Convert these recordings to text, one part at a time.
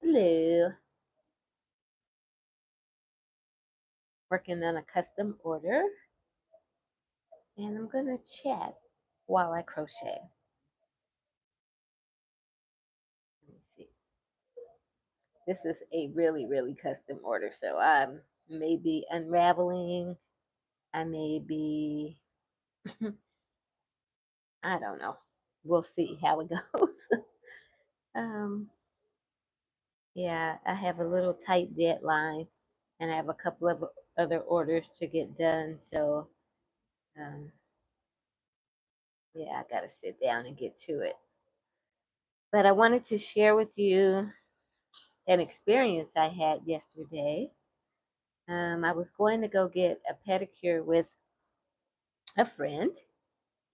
Hello. Working on a custom order, and I'm going to chat while I crochet. Let me see. This is a really, really custom order, so I'm maybe unraveling. I may be, I don't know. We'll see how it goes. um, yeah, I have a little tight deadline, and I have a couple of other orders to get done, so um, yeah, I got to sit down and get to it. But I wanted to share with you an experience I had yesterday. I was going to go get a pedicure with a friend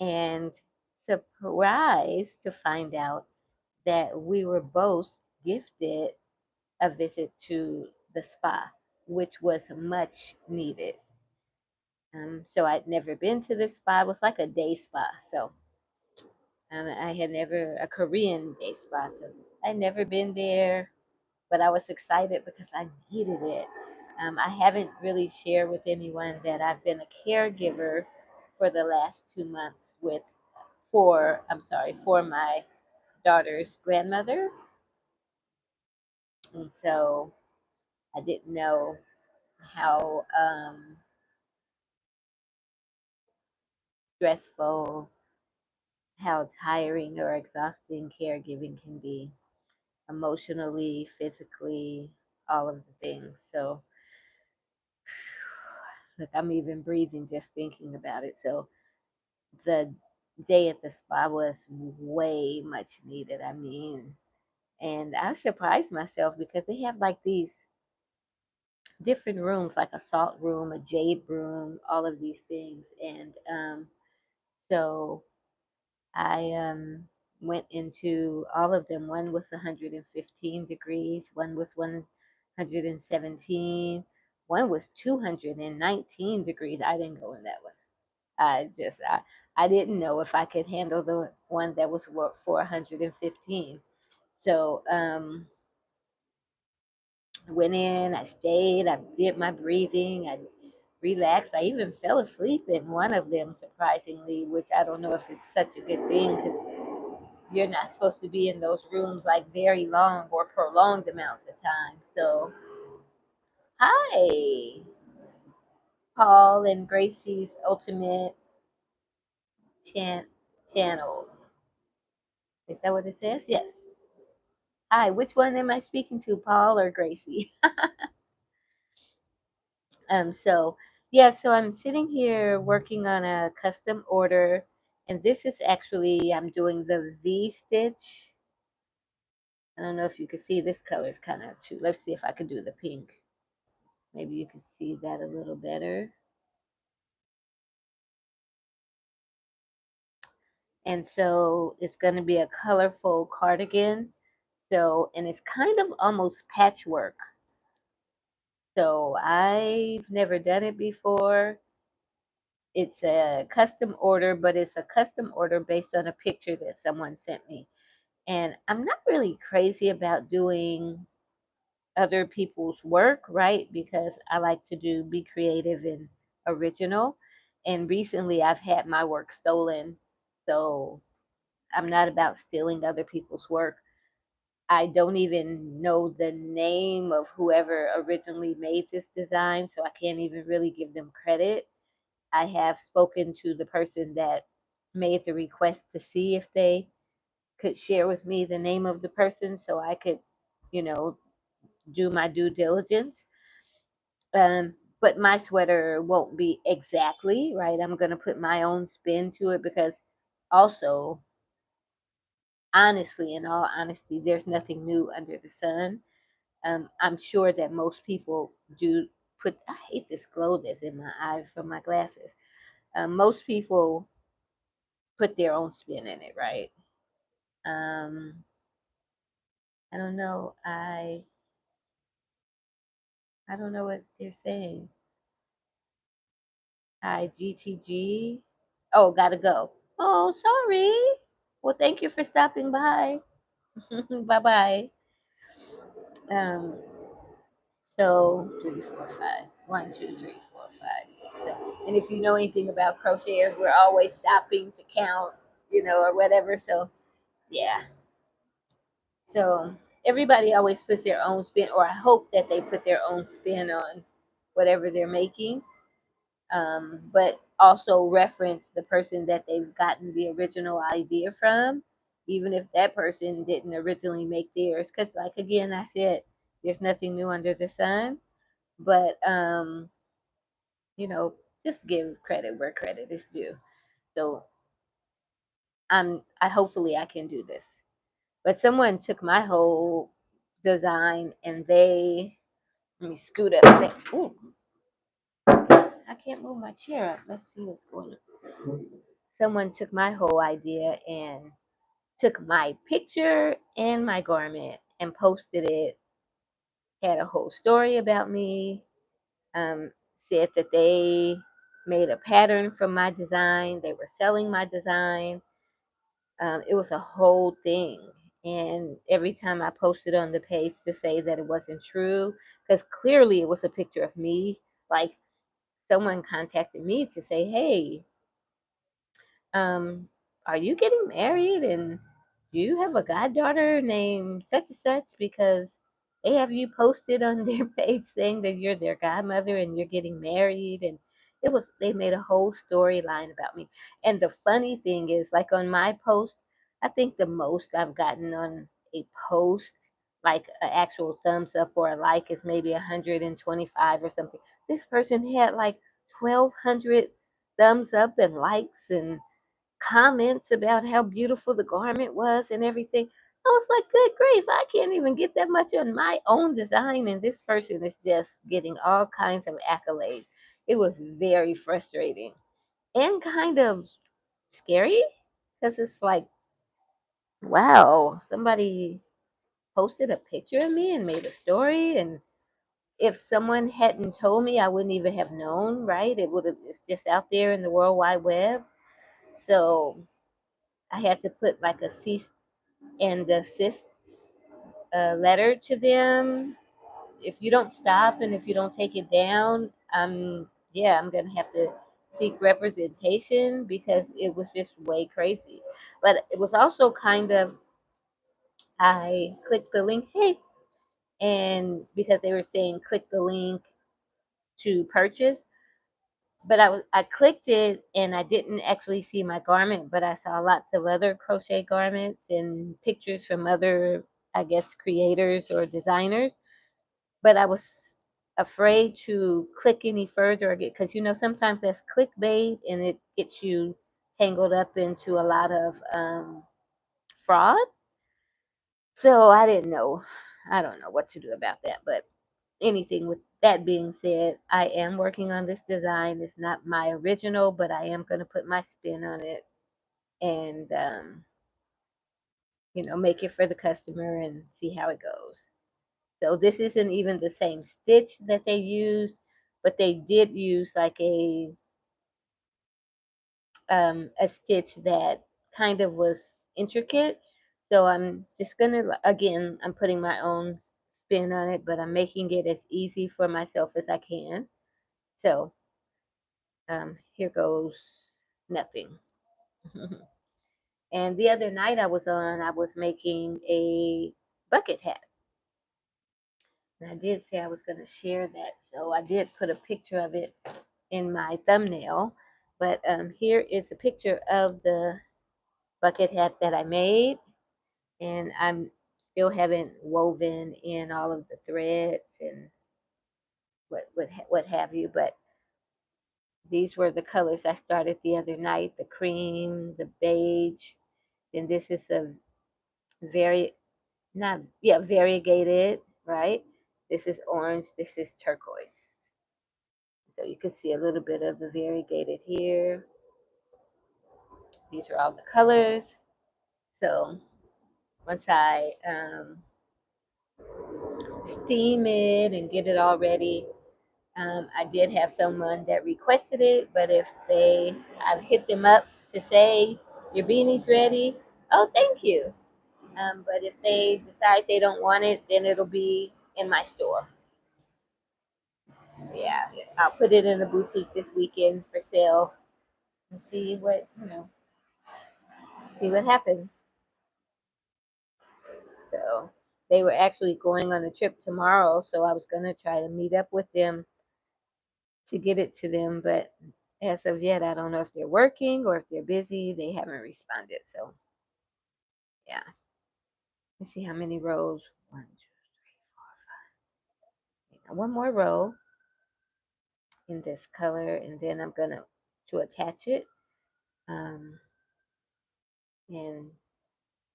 and surprised to find out that we were both gifted a visit to the spa, which was much needed. So I'd never been to this spa. It was like a day spa. So I had never, a Korean day spa. So I'd never been there, but I was excited because I needed it. I haven't really shared with anyone that I've been a caregiver for the last 2 months for my daughter's grandmother. And so I didn't know how stressful, how tiring or exhausting caregiving can be emotionally, physically, all of the things. So, look, I'm even breathing just thinking about it. So, the day at the spa was way much needed. I mean, and I surprised myself because they have like these different rooms, like a salt room, a jade room, all of these things. And so I went into all of them. One was 115 degrees, one was 117, one was 219 degrees. I didn't go in that one. I didn't know if I could handle the one that was 415. So I went in, I stayed, I did my breathing, I relaxed. I even fell asleep in one of them, surprisingly, which I don't know if it's such a good thing because you're not supposed to be in those rooms like very long or prolonged amounts of time. So, hi, Paul and Gracie's Ultimate chan- Channel. Is that what it says? Yes. Hi, which one am I speaking to, Paul or Gracie? So yeah, so I'm sitting here working on a custom order, and this is actually I'm doing the V stitch. I don't know if you can see this color is kind of too. Let's see if I can do the pink. Maybe you can see that a little better. And so it's going to be a colorful cardigan. So, and it's kind of almost patchwork. So I've never done it before. It's a custom order, but it's a custom order based on a picture that someone sent me. And I'm not really crazy about doing other people's work, right? Because I like to be creative and original. And recently I've had my work stolen. So I'm not about stealing other people's work. I don't even know the name of whoever originally made this design, so I can't even really give them credit. I have spoken to the person that made the request to see if they could share with me the name of the person so I could, you know, do my due diligence. But my sweater won't be exactly right. I'm going to put my own spin to it because also, honestly, in all honesty, there's nothing new under the sun. I'm sure that most people do put, I hate this glow that's in my eye from my glasses. Most people put their own spin in it, right? Um, I don't know. I don't know what they're saying. Hi, GTG. Oh, gotta go. Oh, sorry. Well, thank you for stopping by. Bye bye. Um, so 3, 4, 5. 1, 2, 3, 4, 5, 6, 7. And if you know anything about crocheters, we're always stopping to count, or whatever. So yeah. So everybody always puts their own spin, or I hope that they put their own spin on whatever they're making. But also reference the person that they've gotten the original idea from, even if that person didn't originally make theirs. Because, like again, I said, there's nothing new under the sun. But you know, just give credit where credit is due. So I hopefully I can do this. But someone took my whole design and let me scoot up. Ooh, I can't move my chair up. Let's see what's going on. Someone took my whole idea and took my picture and my garment and posted it, had a whole story about me, um, said that they made a pattern from my design, they were selling my design. It was a whole thing. And every time I posted on the page to say that it wasn't true, because clearly it was a picture of me, like someone contacted me to say, hey, are you getting married and do you have a goddaughter named such and such, because they have you posted on their page saying that you're their godmother and you're getting married. And they made a whole storyline about me. And the funny thing is, like on my post, I think the most I've gotten on a post, like an actual thumbs up or a like, is maybe 125 or something. This person had like 1,200 thumbs up and likes and comments about how beautiful the garment was and everything. I was like, good grief, I can't even get that much on my own design, and this person is just getting all kinds of accolades. It was very frustrating and kind of scary, because it's like, wow, somebody posted a picture of me and made a story, and if someone hadn't told me, I wouldn't even have known, right? It's just out there in the World Wide Web. So I had to put like a cease and desist letter to them. If you don't stop and if you don't take it down, I'm gonna have to seek representation, because it was just way crazy. But it was also kind of, I clicked the link, hey, and because they were saying click the link to purchase, but I clicked it and I didn't actually see my garment, but I saw lots of other crochet garments and pictures from other, I guess, creators or designers. But I was afraid to click any further, because sometimes that's clickbait and it gets you tangled up into a lot of fraud. So I didn't know. I don't know what to do about that. But anything with that being said, I am working on this design. It's not my original, but I am going to put my spin on it and make it for the customer and see how it goes. So this isn't even the same stitch that they used, but they did use like a stitch that kind of was intricate. So I'm just gonna, again, I'm putting my own spin on it, but I'm making it as easy for myself as I can. So here goes nothing. And the other night I was making a bucket hat. And I did say I was going to share that. So I did put a picture of it in my thumbnail. But here is a picture of the bucket hat that I made. And I'm still haven't woven in all of the threads and what have you. But these were the colors I started the other night: the cream, the beige. And this is a very, not, yeah, variegated, right? This is orange, this is turquoise. So you can see a little bit of the variegated here. These are all the colors. So once I steam it and get it all ready, I did have someone that requested it, but I've hit them up to say, your beanie's ready. Oh, thank you. But if they decide they don't want it, then it'll be in my store. Yeah, I'll put it in the boutique this weekend for sale and see what happens. So they were actually going on a trip tomorrow, so I was gonna try to meet up with them to get it to them, but as of yet, I don't know if they're working or if they're busy. They haven't responded. So yeah, let's see how many rows. One, two, one more row in this color, and then I'm gonna to attach it and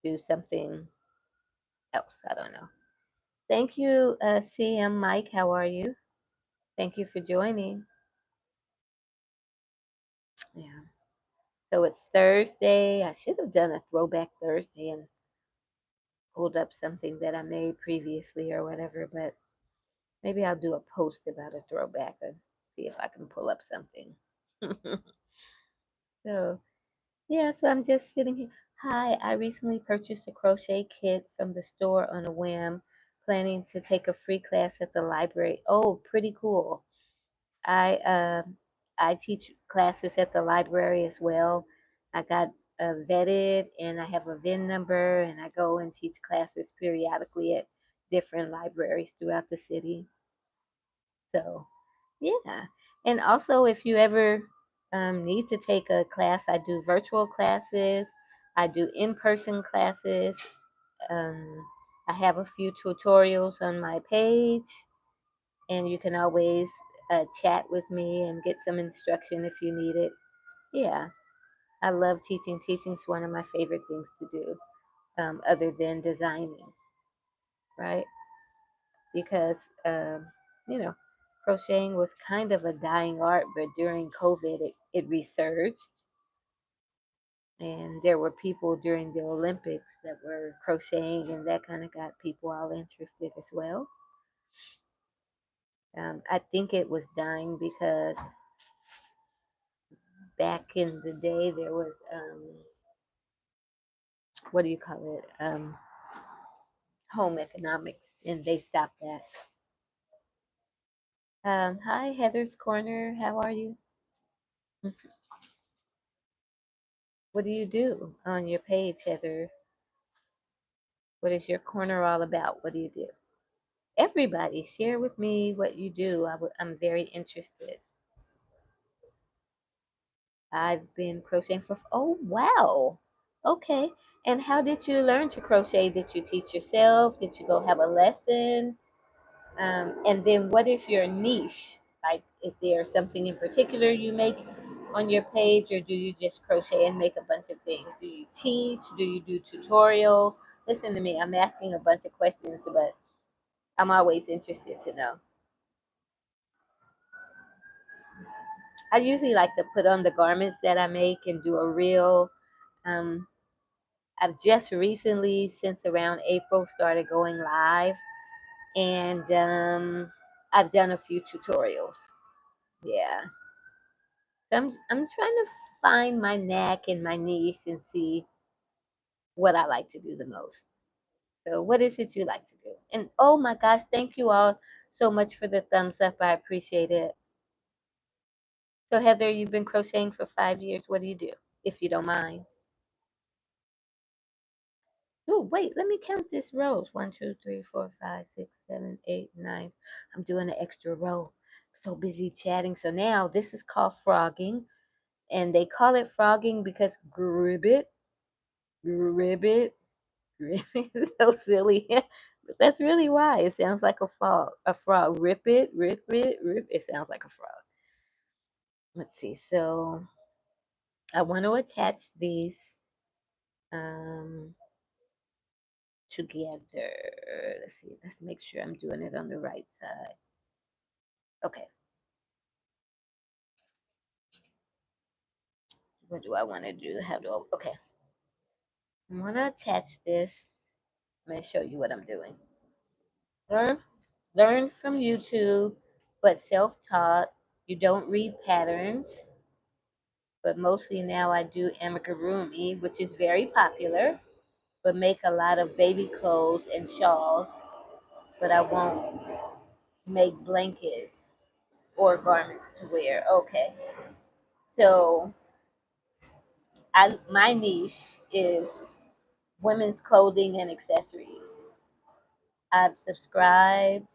do something else. I don't know. Thank you, CM Mike. How are you? Thank you for joining. Yeah. So it's Thursday. I should have done a throwback Thursday and pulled up something that I made previously or whatever, but maybe I'll do a post about a throwback and see if I can pull up something. So, yeah, so I'm just sitting here. Hi, I recently purchased a crochet kit from the store on a whim, planning to take a free class at the library. Oh, pretty cool. I uh, I teach classes at the library as well. I got vetted and I have a VIN number, and I go and teach classes periodically at different libraries throughout the city. So, yeah. And also, if you ever need to take a class, I do virtual classes, I do in person classes. Um, I have a few tutorials on my page, and you can always chat with me and get some instruction if you need it. Yeah, I love teaching. Teaching's one of my favorite things to do, other than designing, right? Because you know, crocheting was kind of a dying art, but during COVID, it resurged, and there were people during the Olympics that were crocheting, and that kind of got people all interested as well. I think it was dying because back in the day there was what do you call it, home economics, and they stopped that. Hi, Heather's Corner. How are you? What do you do on your page, Heather? What is your corner all about? What do you do? Everybody, share with me what you do. I'm very interested. I've been crocheting for, oh, wow. Okay. And how did you learn to crochet? Did you teach yourself? Did you go have a lesson? And then what is your niche? Like, is there something in particular you make on your page, or do you just crochet and make a bunch of things? Do you teach? Do you do tutorial? Listen to me, I'm asking a bunch of questions, but I'm always interested to know. I usually like to put on the garments that I make and do a reel. Um, I've just recently, since around April, started going live, and I've done a few tutorials. Yeah. So I'm trying to find my knack and my niche and see what I like to do the most. So what is it you like to do? And oh my gosh, thank you all so much for the thumbs up. I appreciate it. So Heather, you've been crocheting for 5 years. What do you do, if you don't mind? Oh, wait, let me count this rows. 1, 2, 3, 4, 5, 6, 7, 8, 9. I'm doing an extra row. So busy chatting. So now this is called frogging. And they call it frogging because gribbet, gribbet, it's so silly. But that's really why. It sounds like a frog. A frog. Rip it, rip it, rip. It sounds like a frog. Let's see. So I want to attach these um, together. Let's see. Let's make sure I'm doing it on the right side. Okay. What do I want to do? How do I? Okay. I want to attach this. I'm going to show you what I'm doing. Learn, learn from YouTube, but self-taught. You don't read patterns. But mostly now I do amigurumi, which is very popular, but make a lot of baby clothes and shawls. but I won't make blankets or garments to wear. Okay, so my niche is women's clothing and accessories. I've subscribed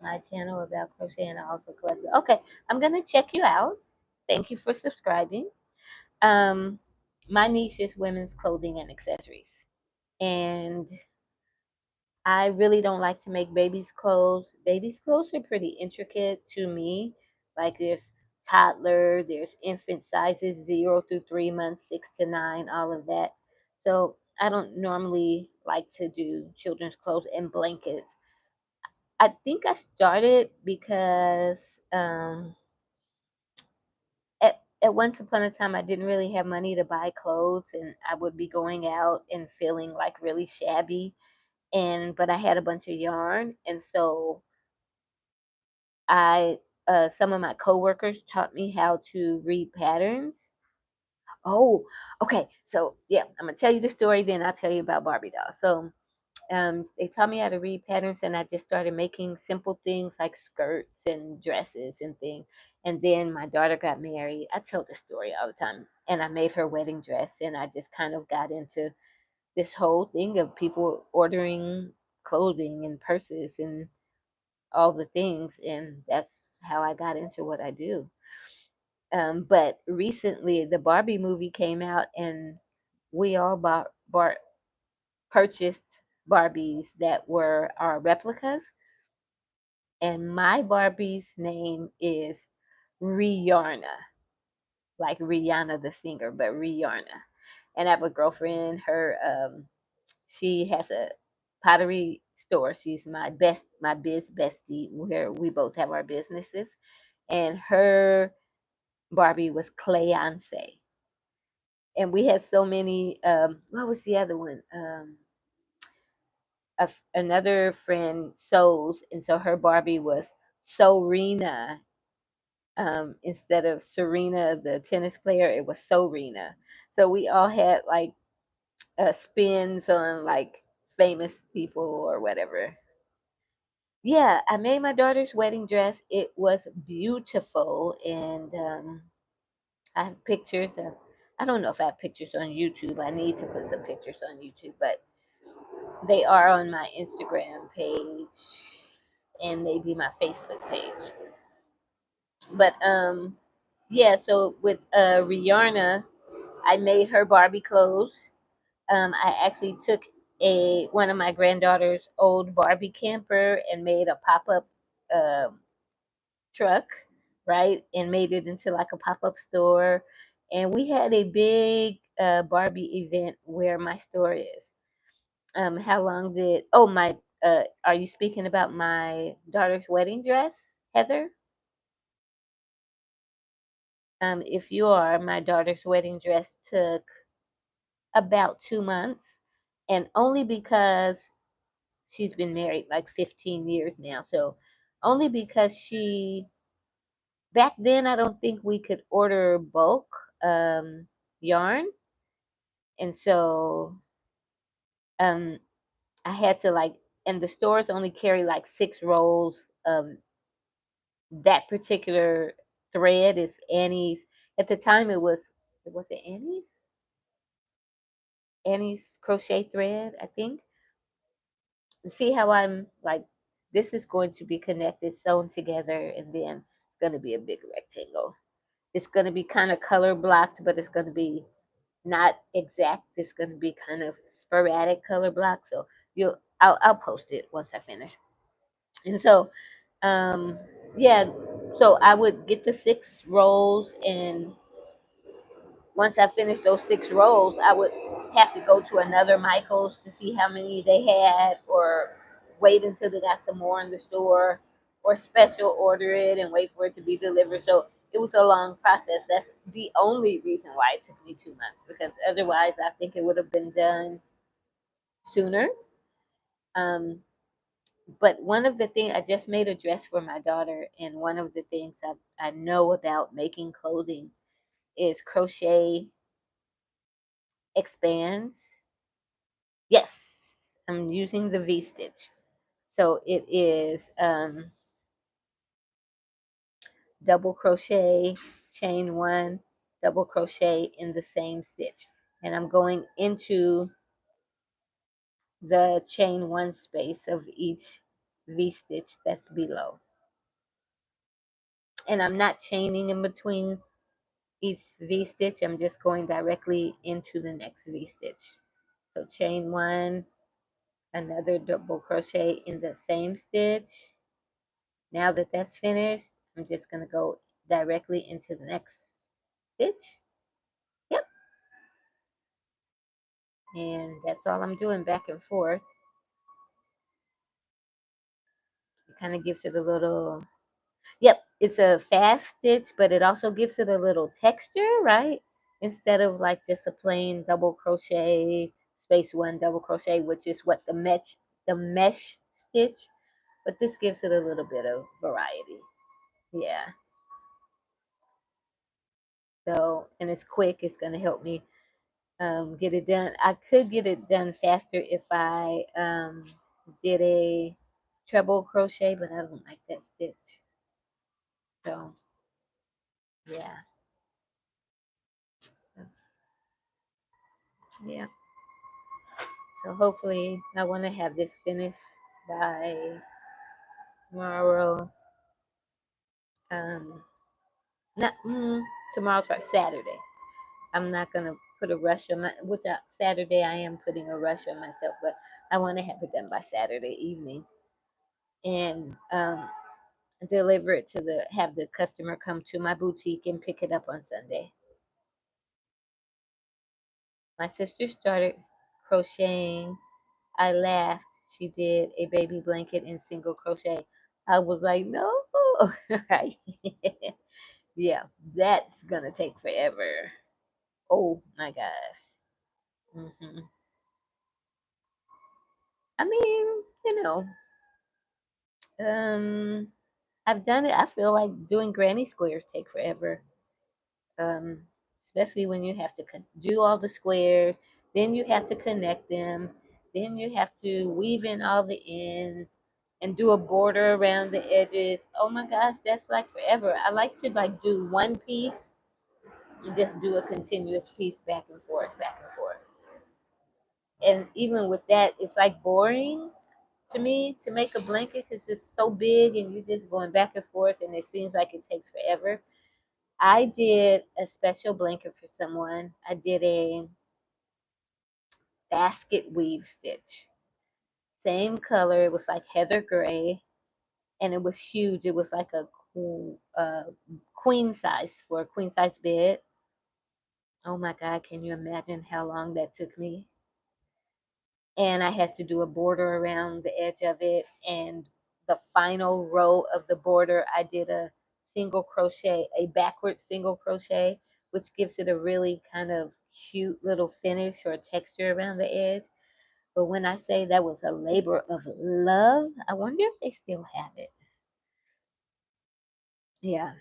my channel about crochet and I also collect. Okay, I'm gonna check you out. Thank you for subscribing. Um, my niche is women's clothing and accessories, and I really don't like to make babies' clothes. Babies' clothes are pretty intricate to me. Like there's toddler, there's infant sizes 0 through 3 months, 6 to 9, all of that. So I don't normally like to do children's clothes and blankets. I think I started because um, at once upon a time I didn't really have money to buy clothes, and I would be going out and feeling like really shabby. And but I had a bunch of yarn, and so I some of my coworkers taught me how to read patterns. Oh, okay. So yeah, I'm gonna tell you the story, then I'll tell you about Barbie doll. So they taught me how to read patterns, and I just started making simple things like skirts and dresses and things. And then my daughter got married. I tell this story all the time, and I made her wedding dress, and I just kind of got into this whole thing of people ordering clothing and purses and all the things, and that's how I got into what I do. But recently, the Barbie movie came out, and we all purchased Barbies that were our replicas, and my Barbie's name is Rihanna, like Rihanna the singer, but Rihanna. And I have a girlfriend. She has a pottery store. She's my biz bestie, where we both have our businesses. And her Barbie was Clayance. And we had so many. What was the other one? Another friend sews, and so her Barbie was Serena. Instead of Serena, the tennis player, it was Serena. So we all had like spins on like famous people or whatever. Yeah, I made my daughter's wedding dress. It was beautiful, and I have pictures of. I don't know if I have pictures on YouTube. I need to put some pictures on YouTube, but they are on my Instagram page and maybe my Facebook page. But yeah. So with Rihanna, I made her Barbie clothes. I actually took a one of my granddaughter's old Barbie camper and made a pop up um, truck, right, and made it into like a pop up store. And we had a big Barbie event where my store is. How long did? Oh my! Are you speaking about my daughter's wedding dress, Heather? If you are, my daughter's wedding dress took about 2 months, and only because she's been married like 15 years now. So only because she back then I don't think we could order bulk yarn, and so um I had to like, and the stores only carry like 6 rolls of that particular thread. Is Annie's. At the time was it Annie's crochet thread, I think. See how I'm like, this is going to be connected, sewn together, and then it's going to be a big rectangle. It's going to be kind of color blocked, but it's going to be not exact. It's going to be kind of sporadic color block. So I'll post it once I finish. And so um yeah, so I would get the 6 rolls, and once I finished those 6 rolls, I would have to go to another Michael's to see how many they had, or wait until they got some more in the store, or special order it and wait for it to be delivered. So it was a long process. That's the only reason why it took me 2 months, because otherwise I think it would have been done sooner. Um, but one of the things, I just made a dress for my daughter, and one of the things I know about making clothing is crochet expands. Yes, I'm using the V stitch. So it is double crochet, chain one, double crochet in the same stitch. And I'm going into the chain one space of each V-stitch that's below. And I'm not chaining in between each V-stitch, I'm just going directly into the next V-stitch. So chain one, another double crochet in the same stitch. Now that that's finished, I'm just going to go directly into the next stitch. Yep. And that's all I'm doing, back and forth. It kind of gives it a little, yep, it's a fast stitch, but it also gives it a little texture, right? Instead of like just a plain double crochet, space one, double crochet, which is what the mesh stitch, but this gives it a little bit of variety. Yeah. So, and it's quick. It's going to help me get it done. I could get it done faster if I did a treble crochet, but I don't like that stitch. So, yeah. Yeah. So hopefully I want to have this finished by tomorrow. Um, not tomorrow's right, Saturday. I'm not gonna put a rush on my. Without Saturday, I am putting a rush on myself, but I want to have it done by Saturday evening and deliver it to have the customer come to my boutique and pick it up on Sunday. My sister started crocheting. I laughed. She did a baby blanket in single crochet. I was like, no, right? Yeah, that's gonna take forever. Oh my gosh. I mean, you know, um, I've done it. I feel like doing granny squares take forever. Um, Especially when you have to do all the squares, then you have to connect them, then you have to weave in all the ends and do a border around the edges. Oh my gosh, that's like forever. I like to like do one piece and just do a continuous piece back and forth, back and forth. And even with that, it's like boring to me to make a blanket because it's so big and you're just going back and forth and it seems like it takes forever. I did a special blanket for someone. I did a basket weave stitch. Same color. It was like heather gray and it was huge. It was like a queen size for a queen size bed. Oh my God, can you imagine how long that took me? And I had to do a border around the edge of it. And the final row of the border, I did a single crochet, a backward single crochet, which gives it a really kind of cute little finish or texture around the edge. But when I say that was a labor of love, I wonder if they still have it. Yeah,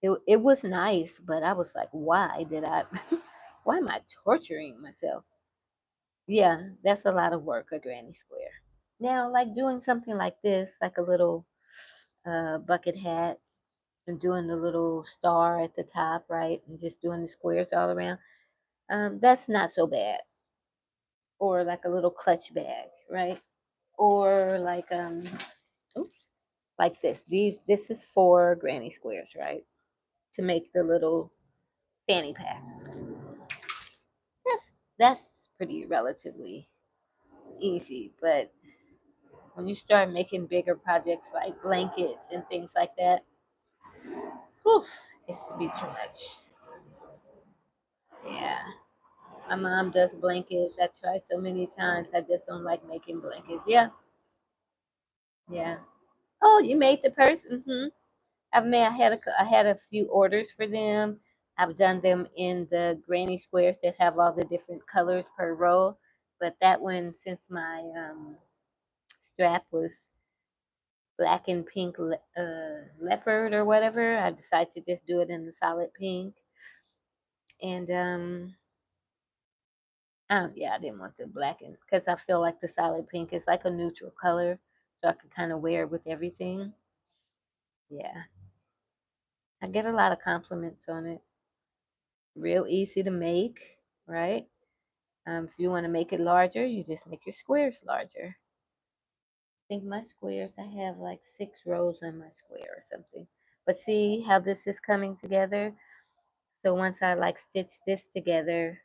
it was nice, but I was like, why did I? Why am I torturing myself? Yeah, that's a lot of work, a granny square. Now, like doing something like this, like a little bucket hat, and doing the little star at the top, right, and just doing the squares all around. That's not so bad. Or like a little clutch bag, right? Or like oops, like this. This is for granny squares, right? To make the little fanny pack. That's pretty relatively easy, but when you start making bigger projects like blankets and things like that, whew, it's to be too much. Yeah. My mom does blankets. I tried so many times. I just don't like making blankets. Yeah. Yeah. Oh, you made the purse? Mm-hmm. I had a few orders for them. I've done them in the granny squares that have all the different colors per row. But that one, since my strap was black and pink leopard or whatever, I decided to just do it in the solid pink. And yeah, I didn't want the black and because I feel like the solid pink is like a neutral color, so I can kind of wear it with everything. Yeah, I get a lot of compliments on it. Real easy to make, right? If you want to make it larger, you just make your squares larger. I think my squares, I have like 6 rows on my square or something. But see how this is coming together? So once I like stitch this together,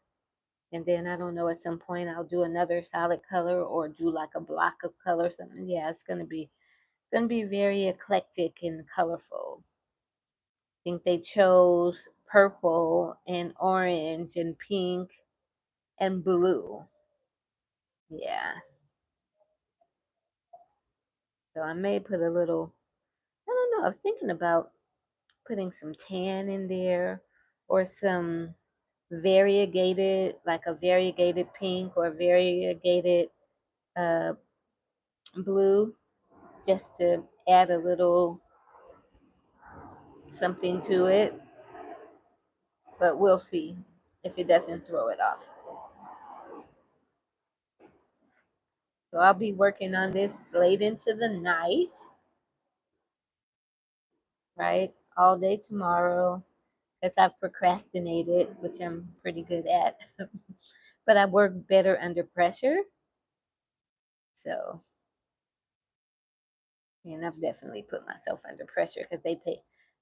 and then I don't know, at some point I'll do another solid color or do like a block of color or something. Yeah, it's gonna be very eclectic and colorful. I think they chose purple and orange and pink and blue. Yeah. So I may put a little, I don't know, I was thinking about putting some tan in there or some variegated, like a variegated pink or variegated uh, blue, just to add a little something to it. But we'll see if it doesn't throw it off. So I'll be working on this late into the night, right? All day tomorrow, because I've procrastinated, which I'm pretty good at. But I work better under pressure. So, and I've definitely put myself under pressure because they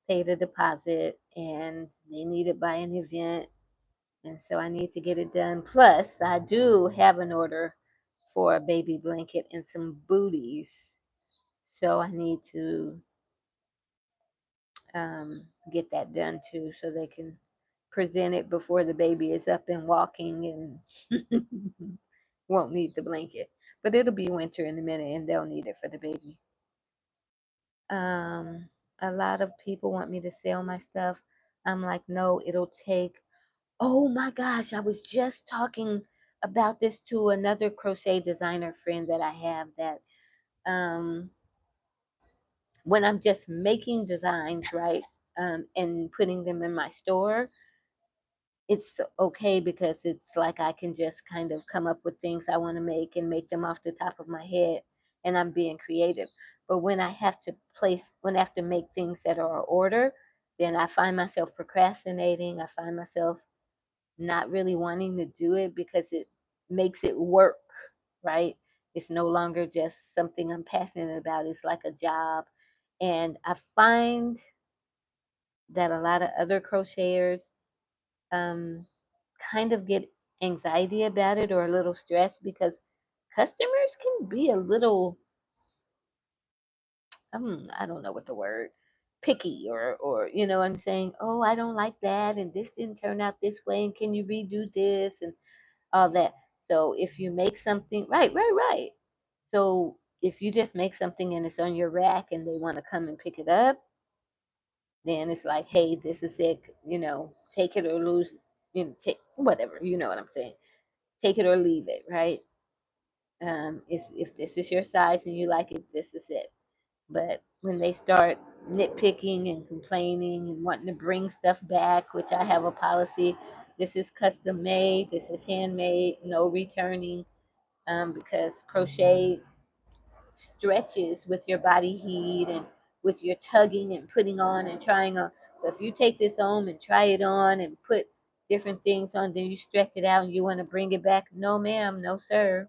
pay the deposit and they need it by an event, and so I need to get it done. Plus, I do have an order for a baby blanket and some booties, so I need to get that done too, so they can present it before the baby is up and walking and won't need the blanket. But it'll be winter in a minute, and they'll need it for the baby. Um, a lot of people want me to sell my stuff. I'm like, no, it'll take. Oh my gosh, I was just talking about this to another crochet designer friend that I have that um, when I'm just making designs, right, and putting them in my store, it's okay because it's like I can just kind of come up with things I want to make them off the top of my head, and I'm being creative. But when I have to when I have to make things that are order, then I find myself procrastinating. I find myself not really wanting to do it because it makes it work, right? It's no longer just something I'm passionate about. It's like a job. And I find that a lot of other crocheters um, kind of get anxiety about it or a little stressed because customers can be a little, I don't know what the word, picky or you know what I'm saying? Oh, I don't like that, and this didn't turn out this way, and can you redo this and all that. So if you make something, right. So if you just make something and it's on your rack and they want to come and pick it up, then it's like, hey, this is it, take it or lose, take whatever, you know what I'm saying. Take it or leave it, right? If this is your size and you like it, this is it. But when they start nitpicking and complaining and wanting to bring stuff back, which I have a policy, this is custom made, this is handmade, no returning, because crochet stretches with your body heat and with your tugging and putting on and trying on. So if you take this home and try it on and put different things on, then you stretch it out and you want to bring it back, no, ma'am, no, sir.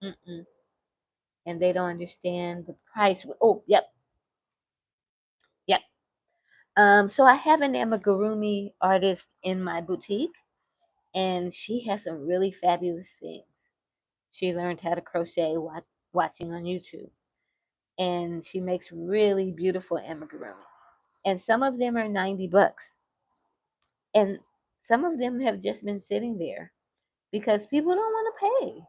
Mm-mm. And they don't understand the price. Oh, yep, yep. So I have an amigurumi artist in my boutique, and she has some really fabulous things. She learned how to crochet watching on YouTube, and she makes really beautiful amigurumi. And some of them are $90, and some of them have just been sitting there because people don't want to pay.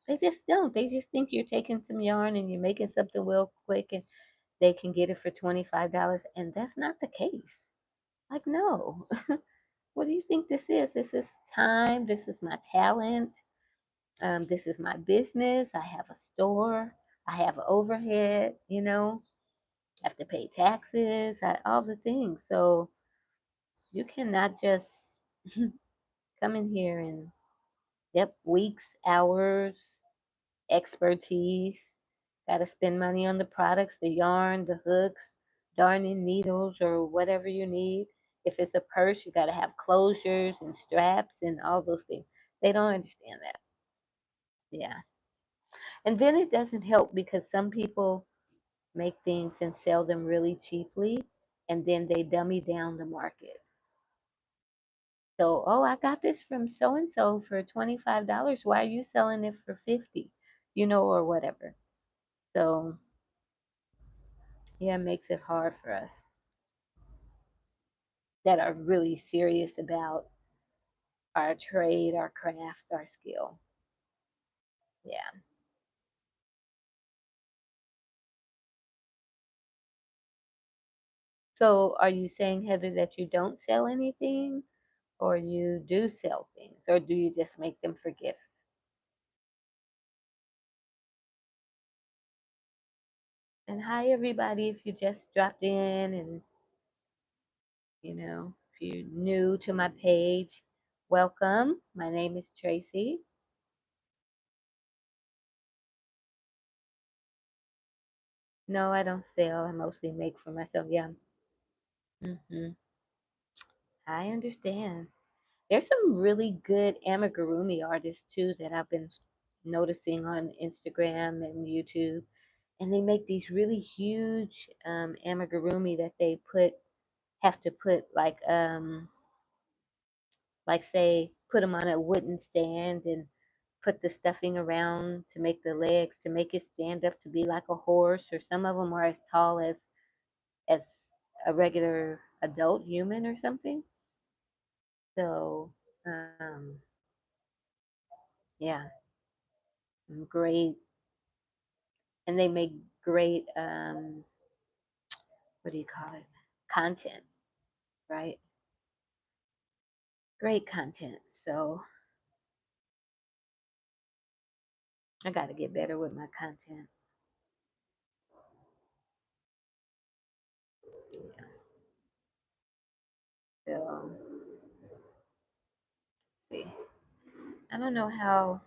They just don't. They just think you're taking some yarn and you're making something real quick, and they can get it for $25, and that's not the case. Like, no. What do you think this is? This is time. This is my talent. This is my business. I have a store. I have overhead. I have to pay taxes. All the things. So you cannot just come in here and, yep, weeks, hours, expertise. Gotta spend money on the products, the yarn, the hooks, darning needles, or whatever you need. If it's a purse, you gotta have closures and straps and all those things. They don't understand that. Yeah. And then it doesn't help because some people make things and sell them really cheaply, and then they dummy down the market. So, oh, I got this from so and so for $25. Why are you selling it for 50? Or whatever. So, yeah, it makes it hard for us that are really serious about our trade, our craft, our skill. Yeah. So, are you saying, Heather, that you don't sell anything, or you do sell things, or do you just make them for gifts? And hi, everybody. If you just dropped in and, if you're new to my page, welcome. My name is Tracy. No, I don't sell. I mostly make for myself. Yeah. hmm I understand. There's some really good amigurumi artists too that I've been noticing on Instagram and YouTube, and they make these really huge amigurumi that they have to put like say put them on a wooden stand and put the stuffing around to make the legs to make it stand up to be like a horse, or some of them are as tall as a regular adult human or something. So yeah, great, and they make great what do you call it, content, right? Great content. So I got to get better with my content. Yeah. So see, I don't know how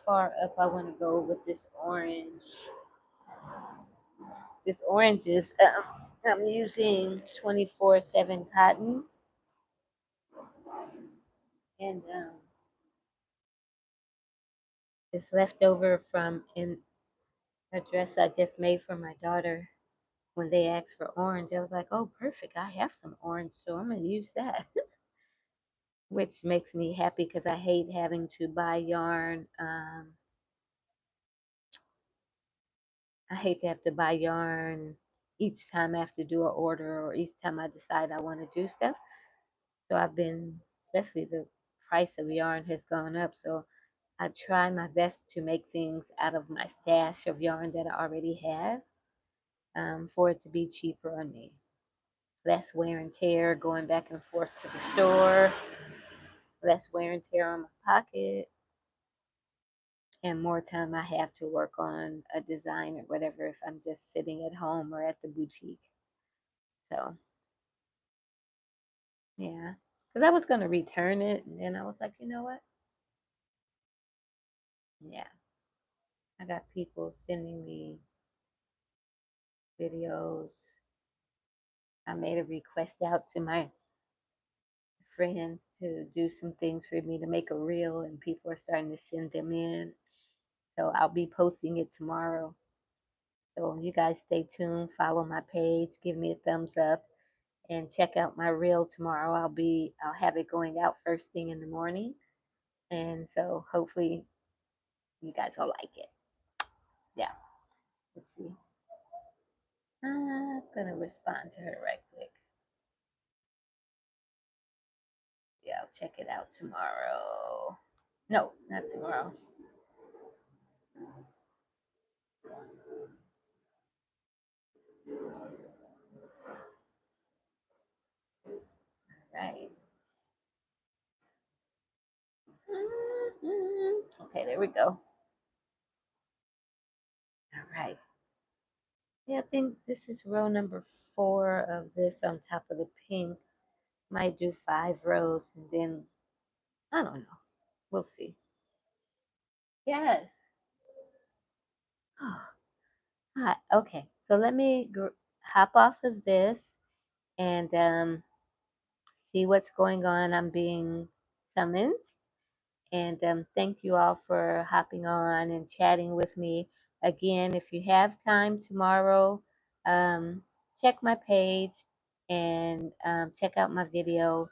far up I want to go with this orange. This orange is I'm using 24/7 cotton, and it's left over from in a dress I just made for my daughter. When they asked for orange, I was like, "Oh, perfect! I have some orange, so I'm gonna use that." Which makes me happy because I hate having to buy yarn. I hate to have to buy yarn each time I have to do an order or each time I decide I want to do stuff. So I've been, especially the price of yarn has gone up. So I try my best to make things out of my stash of yarn that I already have, for it to be cheaper on me. Less wear and tear going back and forth to the store, less wear and tear on my pocket, and more time I have to work on a design or whatever if I'm just sitting at home or at the boutique. So, yeah. Because I was going to return it, and then I was like, you know what? Yeah. I got people sending me videos. I made a request out to my friends to do some things for me to make a reel, and people are starting to send them in. So I'll be posting it tomorrow. So you guys stay tuned, follow my page, give me a thumbs up, and check out my reel tomorrow. I'll have it going out first thing in the morning. And so hopefully you guys will like it. Yeah. Let's see. I'm gonna respond to her right quick. Yeah, I'll check it out tomorrow. No, not tomorrow. Right. Okay, there we go. All right. Yeah, I think this is row number 4 of this on top of the pink. Might do 5 rows and then I don't know. We'll see. Yes. Hi. Okay. So let me hop off of this and see what's going on. I'm being summoned. And thank you all for hopping on and chatting with me. Again, if you have time tomorrow, um, check my page and check out my video.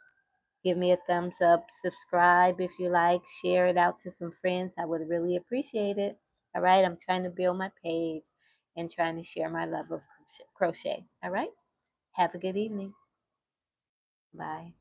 Give me a thumbs up, subscribe if you like, share it out to some friends. I would really appreciate it. All right, I'm trying to build my page and trying to share my love of crochet. All right, have a good evening. Bye.